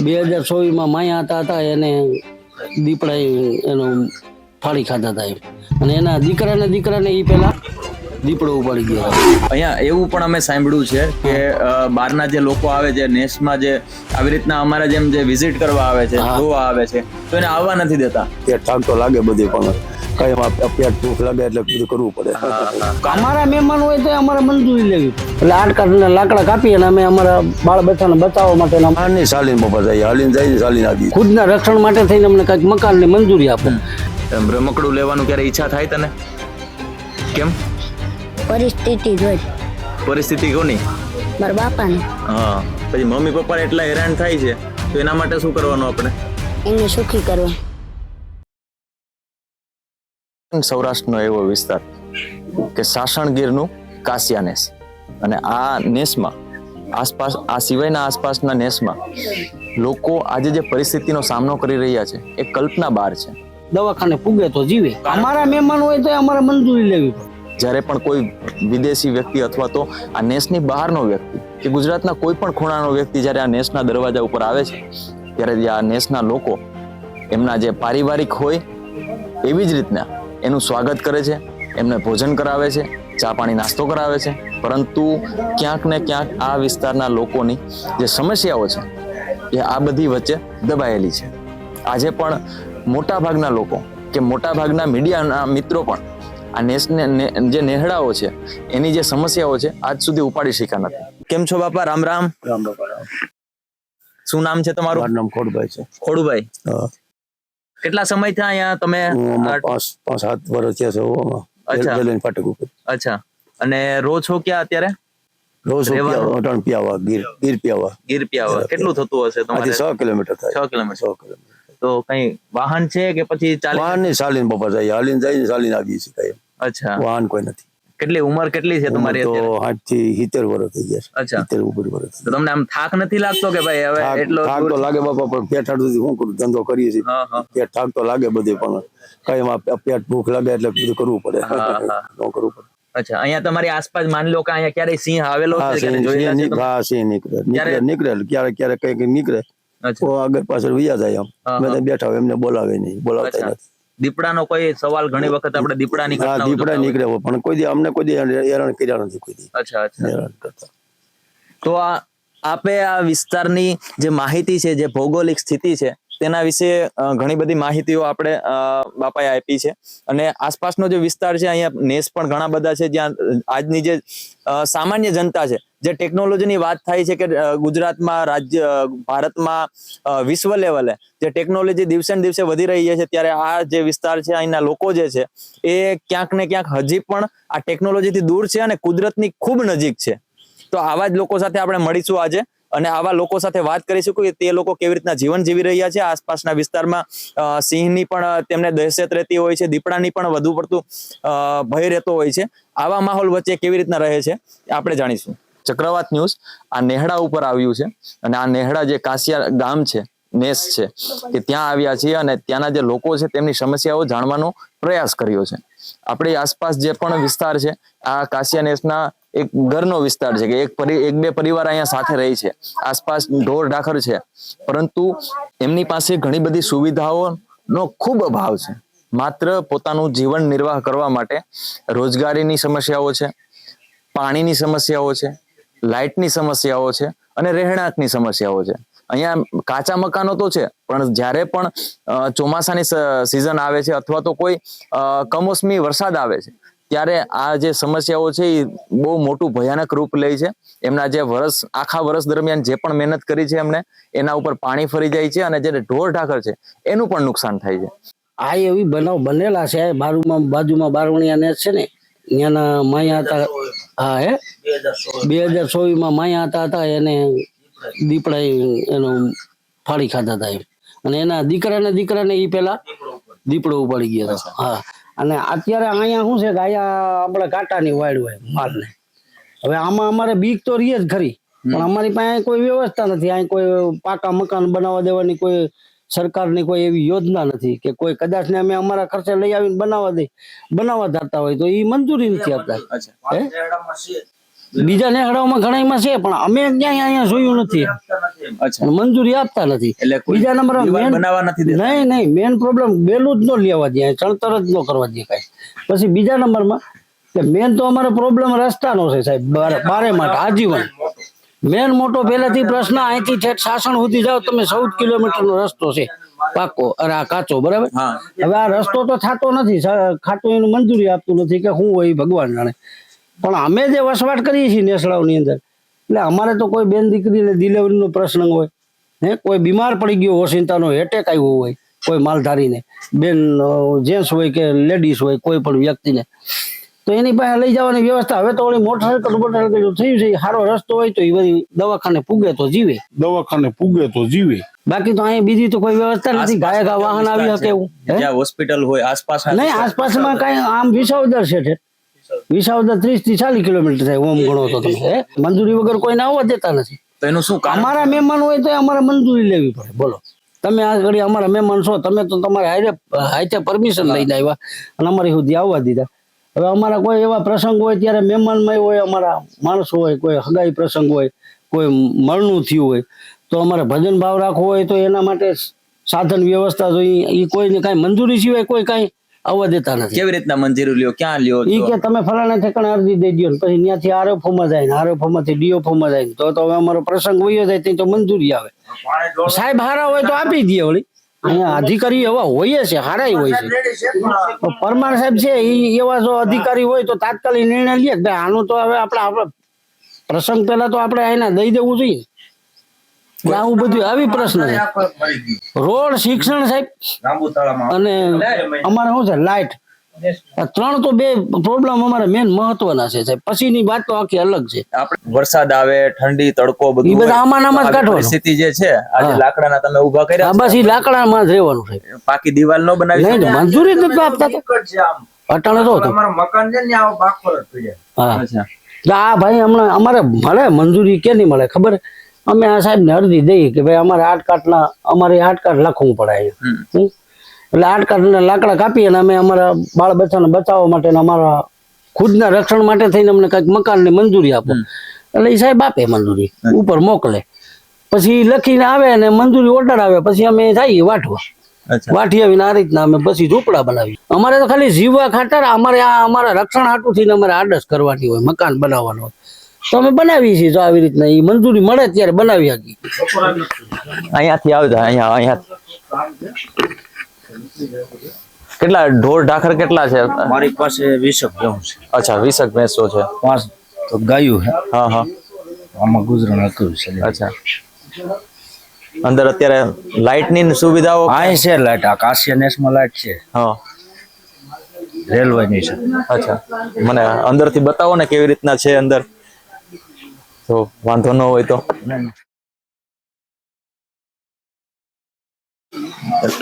2024 માયા હતા એને દીપડા એનો ફાળી ખાધા હતા અને એના દીકરાને એ પેલા દીપડો ઉપાડી ગયો. અહીંયા એવું પણ અમે સાંભળ્યું છે કે બહારના જે લોકો આવે છે નેસમાં જે આવી રીતના અમારા જેમ જે વિઝિટ કરવા આવે છે, જોવા આવે છે, તો એને આવવા નથી દેતા. પેટ થાક તો લાગે બધી, પણ કઈ પેટ ભૂખ લાગે એટલે બધું કરવું પડે. અમારા મહેમાન હોય તો અમારે મંજૂરી લેવી, એટલે આટકા લાકડા કાપી અને અમે અમારા બાળ બચ્ચાને બચાવવા માટે હાલની સાલીન બાપા જાય, હાલીને જાય સાલીને આવી. ખુદના રક્ષણ માટે થઈને અમને કઈક મકાનની મંજૂરી આપો. રમકડું લેવાનું ક્યારે ઈચ્છા થાય તને? કેમ? પરિસ્થિતિ જોઈ. પરિસ્થિતિ કોની? મારા બાપાને. હા, પછી મમ્મી પપ્પા એટલા હેરાન થાય છે તો એના માટે શું કરવાનું આપણે? એમને સુખી કરવા. સૌરાષ્ટ્રનો એવો વિસ્તાર કે સાસણગીરનું કાસિયા નેસ, અને આ નેસમાં આસપાસ, આ સિવાયના આસપાસના નેસમાં લોકો આજે જે પરિસ્થિતિનો સામનો કરી રહ્યા છે એ કલ્પના બહાર છે. દવાખાને પૂગે તો જીવે. અમારા મહેમાન હોય તો અમારે મંજૂરી લેવી. જ્યારે પણ કોઈ વિદેશી વ્યક્તિ અથવા તો આ નેસની બહારનો વ્યક્તિ કે ગુજરાતના કોઈ પણ ખૂણાનો વ્યક્તિ જ્યારે આ નેસના દરવાજા ઉપર આવે છે ત્યારે આ નેસના લોકો એમના જે પારિવારિક હોય એવી જ રીતના એનું સ્વાગત કરે છે, એમને ભોજન કરાવે છે, ચા પાણી નાસ્તો કરાવે છે. પરંતુ ક્યાંક ને ક્યાંક આ વિસ્તારના લોકોની જે સમસ્યાઓ છે એ આ બધી વચ્ચે દબાયેલી છે. આજે પણ મોટા ભાગના લોકો કે મોટા ભાગના મીડિયાના મિત્રો પણ આ નેસને જે નેહડાઓ છે એની જે સમસ્યાઓ છે આજ સુધી ઉપાડી શક્યા નથી. કેમ છો બાપા? રામ રામ. રામ બાપા રામ. શું નામ છે તમારું? મારું નામ ખોડભાઈ છે. ખોડુભાઈ, કેટલા સમયથી અહીંયા તમે? 5-7 વર્ષ થયા છે. બેલેન ફાટક ઉપર. અચ્છા, અને રહો છો ક્યાં અત્યારે? રોજ પિયાવા, ગીર પિયાવા. ગીર પિયાવા. કેટલું થતું હશે તમારે? 6 કિલોમીટર થાય. 6 કિલોમીટર. તો કઈ વાહન છે કે પછી ચાલી? વાહન ની સાલીન બાપા જાય, હાલીને જાય સાલીને આવીએ છીએ કઈ. અચ્છા, વાહન કોઈ નથી. કેટલી ઉંમર કેટલી છે તમારી? તો 60 થી 70 વર્ષ થઈ ગયા છે. અચ્છા, 70 ઉપર વર્ષ. તો તમને આમ થાક નથી લાગતો કે ભાઈ હવે એટલો? થાક તો લાગે બાપા, પણ પેટ હાડું શું કરું, ધંધો કરીએ છીએ. પેટ થાક તો લાગે બધે, પણ કઈ પેટ ભૂખ લાગે એટલે બધું કરવું પડે. કરવું પડે. અચ્છા, અહીંયા તમારી આસપાસ માની લો કે અહીંયા ક્યારેય સિંહ આવેલો છે? સિંહ નીકળે ક્યારેક કઈક નીકળે તો આગળ પાછળ વિયા જાય. આમ મેં બેઠા હોય, એમને બોલાવે નહીં, બોલાવતા નથી. દીપડાનો કોઈ સવાલ ઘણી વખત આપણે દીપડાની ઘટનાઓ દીપડા નીકળે પણ કોઈ દી અમને કોઈ દી હેરાન કર્યા નથી કોઈ દી. અચ્છા, હેરાન કરતા. તો આપે આ વિસ્તારની જે માહિતી છે, જે ભૌગોલિક સ્થિતિ છે તેના વિશે ઘણી બધી માહિતીઓ આપણે બાપાએ આપી છે. અને આસપાસનો જે વિસ્તાર છે અહીંયા નેસ પણ ઘણા બધા છે જ્યાં આજની જે સામાન્ય જનતા છે, જે ટેકનોલોજીની વાત થાય છે કે ગુજરાતમાં, ભારતમાં, વિશ્વ લેવલે જે ટેકનોલોજી દિવસે ને દિવસે વધી રહી છે, ત્યારે આ જે વિસ્તાર છે અહીંના લોકો જે છે એ ક્યાંક ને ક્યાંક હજી પણ આ ટેકનોલોજીથી દૂર છે અને કુદરતની ખૂબ નજીક છે. તો આવા જ લોકો સાથે આપણે મળીશું આજે અને આવા લોકો સાથે વાત કરીશું કે તે લોકો કેવી રીતના જીવન જીવી રહ્યા છે. આસપાસના વિસ્તારમાં સિંહની પણ તેમને દહેશત રહેતી હોય છે, દીપડાની પણ વધુ પડતું ભય રહેતો હોય છે. આવા માહોલ વચ્ચે કેવી રીતના રહે છે આપણે જાણીશું. ચક્રવાત ન્યૂઝ આ નેહડા ઉપર આવ્યું છે અને આ નેહડા જે કાસિયા ગામ છે, નેસ છે, કે ત્યાં આવ્યા છીએ અને ત્યાંના જે લોકો છે તેમની સમસ્યાઓ જાણવાનો પ્રયાસ કર્યો છે. આપણી આસપાસ જે પણ વિસ્તાર છે આ કાસિયા નેસના એક ઘરનો વિસ્તાર છે કે એક બે પરિવાર અહીંયા સાથે રહી છે. આસપાસ ઢોર ઢાખર છે, પરંતુ એમની પાસે ઘણી બધી સુવિધાઓનો ખૂબ અભાવ છે. માત્ર પોતાનું જીવન નિર્વાહ કરવા માટે રોજગારીની સમસ્યાઓ છે, પાણીની સમસ્યાઓ છે, લાઇટની સમસ્યાઓ છે અને રહેણાંકની સમસ્યાઓ છે. અહીંયા કાચા મકાનો તો છે, પણ જ્યારે પણ ચોમાસાની સિઝન આવે છે અથવા તો કોઈ કમોસમી વરસાદ આવે છે ત્યારે આ જે સમસ્યાઓ છે એ બહુ મોટું ભયાનક રૂપ લે છે. એમના જે આખા વર્ષ દરમિયાન જે પણ મહેનત કરી છે એમને એના ઉપર પાણી ફરી જાય છે અને જે ઢોર ઢાકર છે એનું પણ નુકસાન થાય છે. આ એવી બનાવ બનેલા છે. બાજુમાં બારવણીયા નેસ છે ને, ત્યાંના માયા હતા. હા, 2024 માયા હતા એને દીપડા એનો ફાળી ખાધા હતા અને એના દીકરાને એ પેલા દીપડો ઉપાડી ગયો હતો. હા, અને અત્યારે અહીંયા શું છે કે અહીંયા આપણે કાંટાની વાડ હોય માલને. હવે આમાં અમારે બીક તો રહી જ ખરી, પણ અમારી પાસે કોઈ વ્યવસ્થા નથી. અહીં કોઈ પાકા મકાન બનાવવા દેવાની કોઈ સરકારની કોઈ એવી યોજના નથી કે કોઈ કદાચ ને અમે અમારા ખર્ચે લઈ આવીને બનાવવા ધારતા હોય તો એ મંજૂરી નથી આપતા. બીજા નેહડાઓમાં ઘણામાં છે પણ અમે ક્યાંય અહીંયા જોયું નથી અચ્છા અને મંજૂરી આપતા નથી. એટલે કોઈ બીજા નંબર દીવાલ બનાવવા નથી દેતા. નહીં મેન પ્રોબ્લેમ બેલું જ ન લેવા દે, ચણતર જ ન કરવા દે કાંઈ. પછી બીજા નંબરમાં કે મેન તો અમારો પ્રોબ્લેમ રસ્તાનો છે સાહેબ, બારે માટે આજીવન મેન મોટો પહેલેથી પ્રશ્ન. અહીંથી ઠેઠ સાસણ સુધી જાઓ તમે 14 કિલોમીટરનો રસ્તો છે પાકો, અરે આ કાચો, બરાબર. હા હવે આ રસ્તો તો થતો નથી, ખાતું એનું મંજૂરી આપતું નથી કે શું હોય એ ભગવાન જાણે. પણ અમે જે વસવાટ કરીએ છીએ નેસડાઓની અંદર, એટલે અમારે તો કોઈ બેન દીકરીને ડિલિવરીનો પ્રશ્ન હોય, કોઈ બીમાર પડી ગયો ઓશિંતાનો એટેક આવ્યો હોય કોઈ માલધારીને, બેન જેન્ટ્સ હોય કે લેડીઝ હોય કોઈ પણ વ્યક્તિને, તો એની પાસે લઈ જવાની વ્યવસ્થા. હવે તો ઓલી મોટરસાયકલ થયું છે, સારો રસ્તો હોય તો એ બધી દવાખાને પૂગે તો જીવે, બાકી તો અહીંયા બીજી તો કોઈ વ્યવસ્થા નથી. ગાય ગા વાહન આવી શકે એવું જ્યાં હોસ્પિટલ હોય આસપાસ નહીં. આસપાસમાં કઈ આમ વિસાવદર છે, વિસાવદર 30 થી 40 કિલોમીટર થાય ઓમ ગણો તો તમે. મંજૂરી વગર કોઈને આવવા દેતા નથી. તો એનું શું કારણ? અમારા મહેમાન હોય તો અમારે મંજૂરી લેવી પડે. બોલો તમે આ ઘડી અમારા મહેમાન છો, તમે તો તમારે હાઈતે પરમિશન લઈને આવ્યા અને અમારી સુધી આવવા દીધા. હવે અમારા કોઈ એવા પ્રસંગ હોય ત્યારે મહેમાનમાં હોય, અમારા માણસો હોય, કોઈ હગાઈ પ્રસંગ હોય, કોઈ મરણું થયું હોય, તો અમારે ભજન ભાવ રાખવો હોય તો એના માટે સાધન વ્યવસ્થા જોઈએ. એ કોઈને કાંઈ મંજૂરી સિવાય કોઈ કાંઈ આવવા દેતા નથી. કેવી રીતના મંજૂરી લ્યો, ક્યાં લ્યો? ઈ કે તમે ફલાણા ઠેકાણે અરજી દઈ દો, પછી ત્યાંથી આરએફઓમાં જાય ને આરએફઓમાંથી ડીઓફોમાં જાય, તો હવે અમારો પ્રસંગ વયો જાય તો મંજૂરી આવે. સાહેબ હારા હોય તો આપી દે. વળી અહીંયા અધિકારી એવા હોય છે, હારા હોય છે. પરમાર સાહેબ છે એ એવા જો અધિકારી હોય તો તાત્કાલિક નિર્ણય લે કે આનું તો હવે આપણે પ્રસંગ પહેલા તો આપણે એને દઈ દેવું જોઈએ. આવું બધું આવી પ્રશ્ન છે. રોડ, શિક્ષણ સાહેબ, અને અમારે શું છે લાઇટ, ત્રણ તો બે પ્રોબ્લેમ અમારે મેન મહત્વના છે સાહેબ. પછીની વાત તો આખી અલગ છે. આપણે વરસાદ આવે, ઠંડી, તડકો, એ બધું બધા આમાં જ કાઢવાનું. પરિસ્થિતિ જે છે આજે લાકડાના તમે ઉભા કર્યા બસ એ લાકડામાં જ રહેવાનું છે. પાકી દિવાલ ન બનાવી નહીં તો મંજૂરી જ નથી આપતા તો. અટાણે તો હતું. હા અચ્છા આ ભાઈ હમણાં અમારે મળે મંજૂરી કે નહીં મળે ખબર? અમે આ સાહેબ ને અરજી દઈએ કે ભાઈ અમારે 8 કાઠ લખવું પડે. એટલે 8 કાઠના લાકડા કાપી અને અમે અમારા બાળ બચ્ચાને બચાવવા માટે અમારા ખુદના રક્ષણ માટે થઈને અમને કંઈક મકાનની મંજૂરી આપો. એટલે એ સાહેબ આપે મંજૂરી, ઉપર મોકલે, પછી લખીને આવે અને મંજૂરી ઓર્ડર આવે, પછી અમે જઈએ વાટવા. વાટી આવીને આ રીતના અમે પછી ઝૂંપડા બનાવી. અમારે તો ખાલી જીવવા ખાતર અમારે આ અમારા રક્ષણ હાટું થઈને અમારે આડસ કરવાની હોય, મકાન બનાવવાનું હોય તો અમે બનાવીએ છીએ. તો આવી રીતના એ મંજૂરી મળે ત્યારે બનાવી શકીએ. અહીંયાથી આવતા અહીંયા કેટલા ઢોર ઢાખર કેટલા છે? મારી પાસે 20 ભેંસ છે. અચ્છા 20 ભેંસો છે. 5 તો ગાયું છે. હા હા આમાં ગુજરાન હતું છે. અચ્છા અંદર અત્યારે લાઇટ ની સુવિધાઓ અહીં છે લાઈટ, આ કાશિયા નેસમાં લાઈટ છે, હા રેલવે ની છે. અચ્છા મને અંદર થી બતાવો ને કેવી રીતના છે અંદર, તો વાંધો ન હોય તો.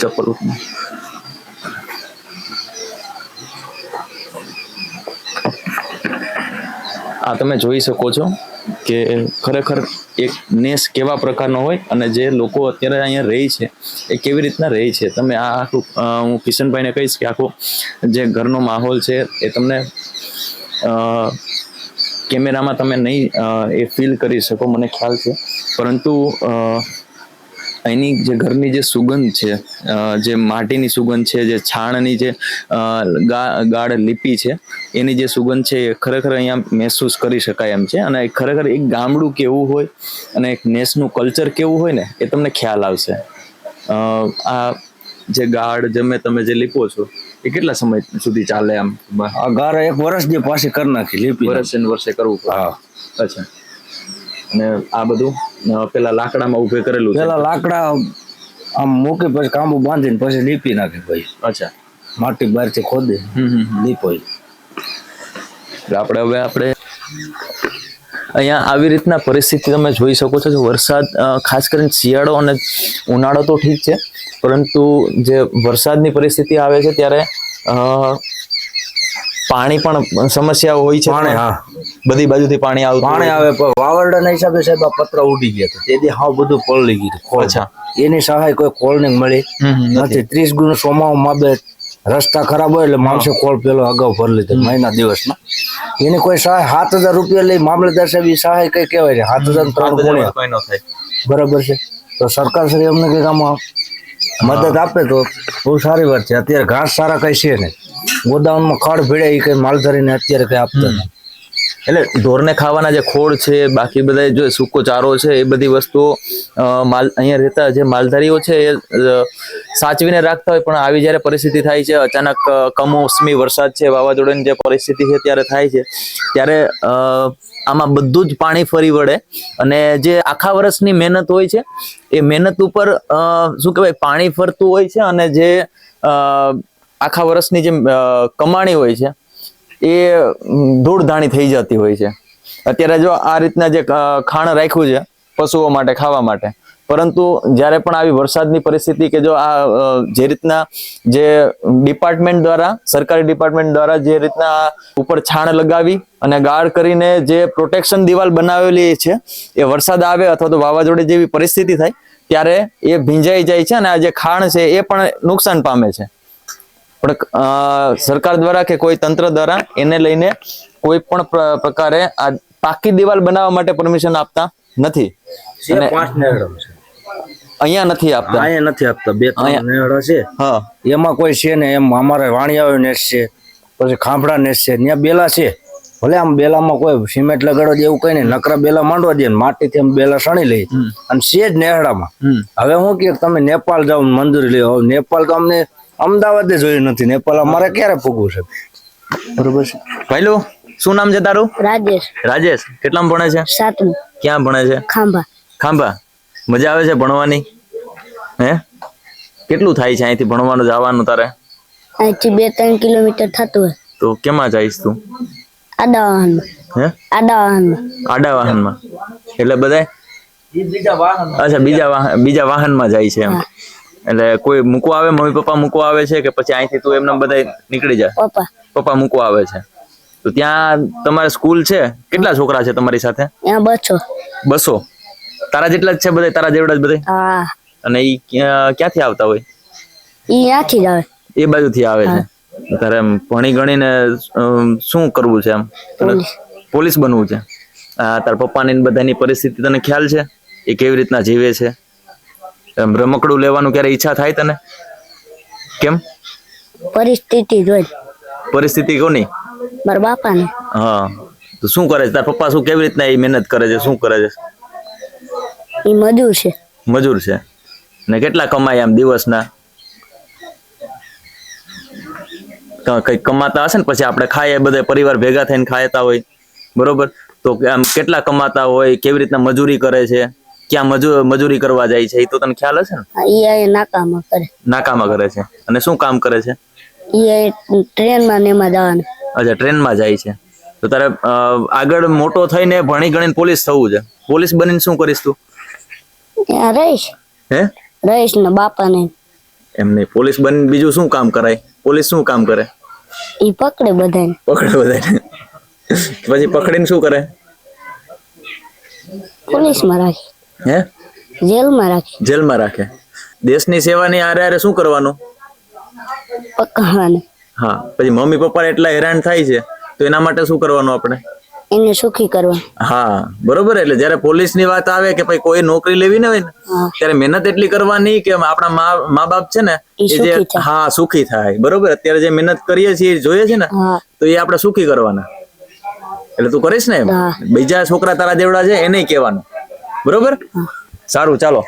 ચપ્પલ આ તમે જોઈ શકો છો કે ખરેખર એક નેસ કેવા પ્રકારનો હોય અને જે લોકો અત્યારે અહીંયા રહે છે એ કેવી રીતના રહે છે. તમે આ આખું હું કિશનભાઈને કહીશ કે આખો જે ઘરનો માહોલ છે એ તમને કેમેરામાં તમે નહીં એ ફીલ કરી શકો, મને ખ્યાલ છે, પરંતુ અહીંની જે ઘરની જે સુગંધ છે, જે માટીની સુગંધ છે, જે છાણની જે ગાઢ લીપી છે એની જે સુગંધ છે એ ખરેખર અહીંયા મહેસૂસ કરી શકાય એમ છે. અને ખરેખર એક ગામડું કેવું હોય અને એક નેસનું કલ્ચર કેવું હોય ને એ તમને ખ્યાલ આવશે. આ જે ગાઢ તમે જે લીપો છો એ કેટલા સમય સુધી ચાલે? આમ આ ગાર 1 વર્ષ જે પાછી કરી નાખી લીપી, વર્ષે કરવું પડે. હા અચ્છા. અને આ બધું પેલા લાકડામાં ઉભે કરેલું છે? પેલા લાકડા આમ મૂકી પછી કાંબુ બાંધીને પછી લીપી નાખે ભાઈ. અચ્છા. માટી બહારથી ખોદે લીપો. આપણે અહીંયા આવી રીતના પરિસ્થિતિ તમે જોઈ શકો છો. વરસાદ ખાસ કરીને શિયાળો અને ઉનાળો તો ઠીક છે, પરંતુ જે વરસાદની પરિસ્થિતિ આવે છે ત્યારે પાણી પણ સમસ્યા હોય છે. પાણી, હા, બધી બાજુથી પાણી આવે. વાવરડાના હિસાબે સાહેબ આ પતરા ઉડી ગયા હતા, તેથી હાવ બધું પલળી ગયું. અચ્છા. એની સહાય કોઈ કોલ ને મળી નથી. 30 ગુણ સોમાઓ માબે રસ્તા ખરાબ હોય એટલે માણસો કોલ પેલો અગાઉ ભરી લીધો મહિના દિવસમાં. એની કોઈ સહાય 7,000 રૂપિયા લઈ મામલતદાર સાહેબ ઈ સહાય કઈ કહેવાય છે 7,000 3 ગુણ્યા. કોઈ ન થાય. બરાબર છે. તો સરકાર શ્રી અમને કઈક આમાં મદદ આપે તો બહુ સારી વાત છે. અત્યારે ઘાસ સારા કઈ છે ને ગોદામમાં ખડ ભીડે એ કઈ માલધારીને અત્યારે કઈ આપતા નથી. એટલે ઢોરને ખાવાના જે ખોળ છે, બાકી બધા જો સૂકો ચારો છે, એ બધી વસ્તુઓ અહીંયા રહેતા જે માલધારીઓ છે એ સાચવીને રાખતા હોય, પણ આવી જ્યારે પરિસ્થિતિ થાય છે, અચાનક કમોસમી વરસાદ છે, વાવાઝોડાની જે પરિસ્થિતિ છે ત્યારે થાય છે, ત્યારે આમાં બધું જ પાણી ફરી વળે અને જે આખા વર્ષની મહેનત હોય છે એ મહેનત ઉપર શું કહેવાય પાણી ફરતું હોય છે અને જે આખા વર્ષની જે કમાણી હોય છે એ ધૂળધાણી થઈ જતી હોય છે. અત્યારે જો આ રીતના જે ખાણ રાખ્યું છે પશુઓ માટે ખાવા માટે, પરંતુ જ્યારે પણ આવી વરસાદની પરિસ્થિતિ કે જો આ જે રીતના જે ડિપાર્ટમેન્ટ દ્વારા સરકારી ડિપાર્ટમેન્ટ દ્વારા જે રીતના ઉપર છાણ લગાવી અને ગાળ કરીને જે પ્રોટેક્શન દિવાલ બનાવેલી છે, એ વરસાદ આવે અથવા તો વાવાઝોડા જેવી પરિસ્થિતિ થાય ત્યારે એ ભીંજાઈ જાય છે અને આ જે ખાણ છે એ પણ નુકસાન પામે છે. પણ સરકાર દ્વારા કે કોઈ તંત્ર દ્વારા એને લઈને કોઈ પણ પ્રકારે આ પાકી દિવાલ બનાવવા માટે પરમિશન આપતા નથી. અને 5 નેહડો છે અહીંયા નથી આપતા. અહીંયા નથી આપતા. 2-3 નેહડો છે. હા, એમાં કોઈ છે ને એમ અમારે વાણિયાઓ નેસ છે, પછી ખાંભડા નેસ છે, ત્યાં બેલા છે. ભલે આમ બેલામાં કોઈ સિમેન્ટ લગાડવા દે એવું કઈ નહીં, નકરા બેલા માંડવા દે માટીથી આમ બેલા સણી લઈ અને છે જ નેહડામાં. હવે હું કે તમે નેપાળ જાઓ મંજૂરી લ્યો. નેપાળ તો અમને અમદાવાદે જોયું નથી, નેપાળ અમારે ક્યારે પૂગવું છે? બરોબર છે. ભાઈલું શું નામ છે તારું? રાજેશ. રાજેશ. કેટલામાં ભણે છે? 7મું. ક્યાં ભણે છે? ખાંભા. ખાંભા. મજા આવે છે ભણવાની? હે, કેટલું થાય છે અહીંથી ભણવાનું જવાનું તારે? અહીંથી 2-3 કિલોમીટર થતું હોય. તો કેમાં જઈશ તું? આડા વાહનમાં. હે, આડા વાહનમાં. આડા વાહનમાં? એટલે બધાય અચ્છા બીજા વાહનમાં જાય છે એમ. એટલે કોઈ મૂકવા આવે, મમ્મી પપ્પા મૂકવા આવે છે કે પછી અહીંથી તું એમને બધા નીકળી જાય? પપ્પા મૂકવા આવે છે. તો ત્યાં તમારે સ્કૂલ છે? કેટલા છોકરા છે તમારી સાથે? 200. તારા જેટલા જ છે બધા? તારા જેવડા જ બધા? હા. અને ઈ ક્યાંથી આવતા હોય? ઈ ત્યાંથી જ આવે. એ બાજુથી આવે છે. તારે એમ ભણી ગણીને શું કરવું છે? એમ પોલીસ બનવું છે? તારા પપ્પાની બધાની પરિસ્થિતિ તને ખ્યાલ છે? એ કેવી રીતના જીવે છે? એમ રમકડું લેવાનું ક્યારે ઈચ્છા થાય તને? કેમ? પરિસ્થિતિ જોઈ. પરિસ્થિતિ કોની? મારા બાપાને. હા. તો શું કરે છે તારા પપ્પા? શું કેવી રીતના એ મહેનત કરે છે? શું કરે છે? ઈ મજૂર છે. મજૂર છે. ને કેટલા કમાય આમ દિવસના? કઈ કમાતા હશે ને, પછી આપણે ખાઈએ બધા પરિવાર ભેગા થઈને ખાતા હોય, બરોબર? તો આમ કેટલા કમાતા હોય? કેવી રીતના મજૂરી કરે છે? ક્યાં મજૂરી કરવા જાય છે? એ તો તને ખ્યાલ હશે ને? ઈ નાકામાં કરે. નાકામાં કરે છે. અને શું કામ કરે છે? ઈ ટ્રેનમાં ને એમાં જવાનું. અચ્છા, ટ્રેનમાં જાય છે. તો તારે આગળ મોટો થઈને ભણી ગણીને પોલીસ થવું છે. પોલીસ બનીને શું કરીશ તું? ત્યાં રહીશ. હે, રહીશ ને બાપાને. એમ નહીં, પોલીસ બનીને બીજું શું કામ કરાય? પોલીસ શું કામ કરે? ઈ પકડે બધાને. પકડે બધાને. પછી પકડીને શું કરે? પોલીસમાં રાખે. હે, જેલમાં રાખે. જેલમાં રાખે. દેશની સેવાની આરે શું કરવાનું? પકડવાનું. હા. પછી મમ્મી પપ્પા એટલા હેરાન થાય છે તો એના માટે શું કરવાનું આપણે? એને સુખી કરવા. હા, બરોબર. એટલે જયારે પોલીસ ની વાત આવે કે ભાઈ કોઈ નોકરી લેવી ન હોય ને, ત્યારે મહેનત એટલી કરવાની કે આપણા મા બાપ છે ને એ જે હા સુખી થાય. બરોબર. અત્યારે જે મહેનત કરીએ છીએ જોઈએ છે ને, તો એ આપણે સુખી કરવાના. એટલે તું કરીશ ને એમ. બીજા છોકરા તારા જેવડા છે એને કહેવાનું. બરોબર. સારું, ચાલો.